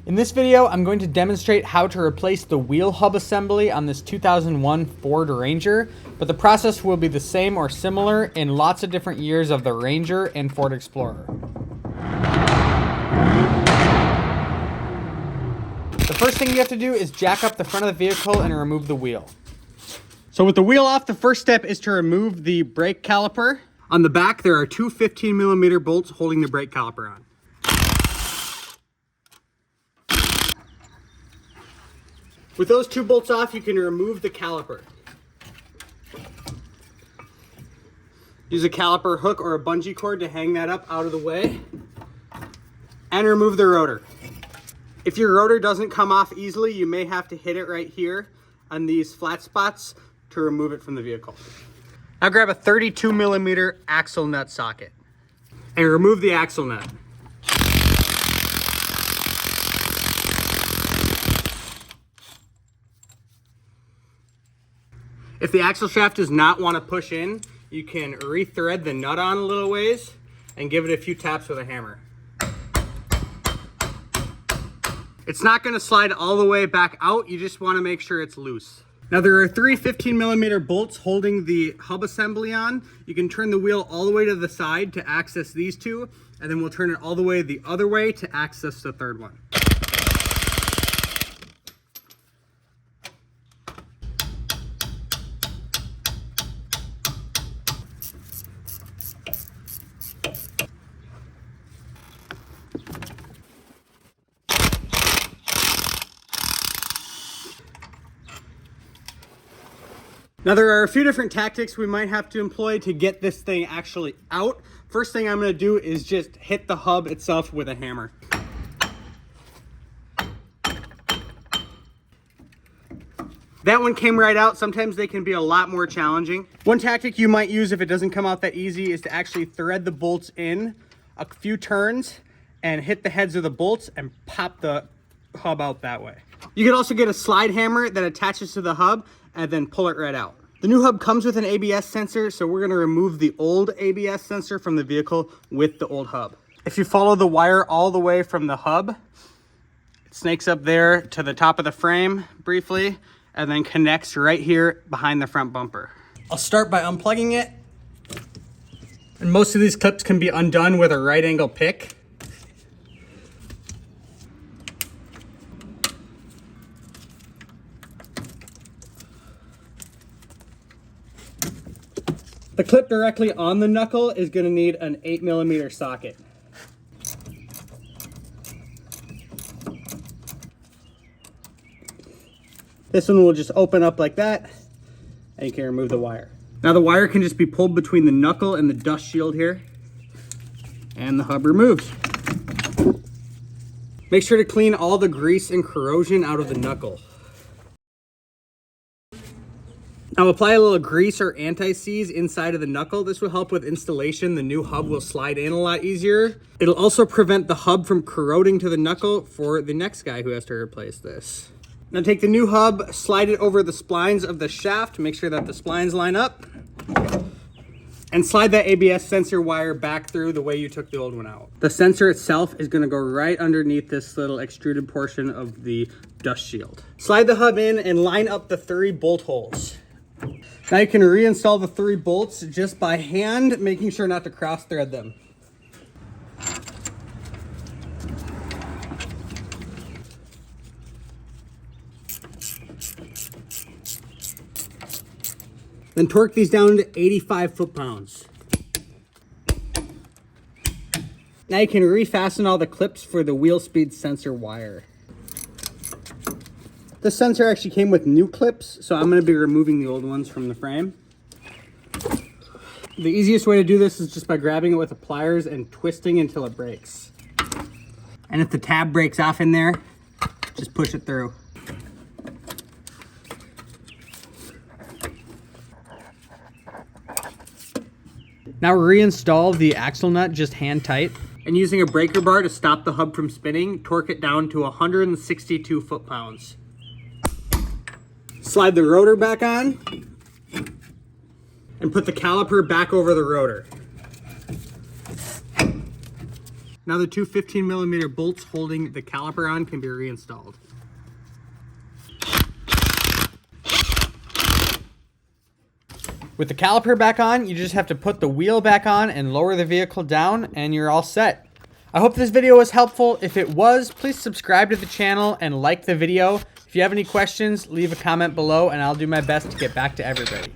In this video, I'm going to demonstrate how to replace the wheel hub assembly on this 2001 Ford Ranger, but the process will be the same or similar in lots of different years of the Ranger and Ford Explorer. The first thing you have to do is jack up the front of the vehicle and remove the wheel. So with the wheel off, the first step is to remove the brake caliper. On the back, there are two 15mm bolts holding the brake caliper on. With those two bolts off, you can remove the caliper. Use a caliper hook or a bungee cord to hang that up out of the way. And remove the rotor. If your rotor doesn't come off easily, you may have to hit it right here on these flat spots to remove it from the vehicle. Now grab a 32mm axle nut socket and remove the axle nut. If the axle shaft does not want to push in, you can re-thread the nut on a little ways and give it a few taps with a hammer. It's not going to slide all the way back out, you just want to make sure it's loose. Now there are three 15mm bolts holding the hub assembly on. You can turn the wheel all the way to the side to access these two, and then we'll turn it all the way the other way to access the third one. Now there are a few different tactics we might have to employ to get this thing actually out. First thing I'm going to do is just hit the hub itself with a hammer. That one came right out. Sometimes they can be a lot more challenging. One tactic you might use if it doesn't come out that easy is to actually thread the bolts in a few turns and hit the heads of the bolts and pop the hub out that way. You can also get a slide hammer that attaches to the hub and then pull it right out. The new hub comes with an ABS sensor, so we're going to remove the old ABS sensor from the vehicle with the old hub. If you follow the wire all the way from the hub, it snakes up there to the top of the frame briefly, and then connects right here behind the front bumper. I'll start by unplugging it. And most of these clips can be undone with a right angle pick. The clip directly on the knuckle is going to need an 8mm socket. This one will just open up like that, and you can remove the wire. Now the wire can just be pulled between the knuckle and the dust shield here, and the hub removes. Make sure to clean all the grease and corrosion out of the knuckle. Now apply a little grease or anti-seize inside of the knuckle. This will help with installation. The new hub will slide in a lot easier. It'll also prevent the hub from corroding to the knuckle for the next guy who has to replace this. Now take the new hub, slide it over the splines of the shaft, make sure that the splines line up, and slide that ABS sensor wire back through the way you took the old one out. The sensor itself is going to go right underneath this little extruded portion of the dust shield. Slide the hub in and line up the 3 bolt holes. Now you can reinstall the 3 bolts just by hand, making sure not to cross thread them. Then torque these down to 85 foot-pounds. Now you can refasten all the clips for the wheel speed sensor wire. This sensor actually came with new clips, so I'm going to be removing the old ones from the frame. The easiest way to do this is just by grabbing it with the pliers and twisting until it breaks. And if the tab breaks off in there, just push it through. Now reinstall the axle nut just hand tight. And using a breaker bar to stop the hub from spinning, torque it down to 162 foot-pounds. Slide the rotor back on and put the caliper back over the rotor. Now the two 15mm bolts holding the caliper on can be reinstalled. With the caliper back on, you just have to put the wheel back on and lower the vehicle down, and you're all set. I hope this video was helpful. If it was, please subscribe to the channel and like the video. If you have any questions, leave a comment below and I'll do my best to get back to everybody.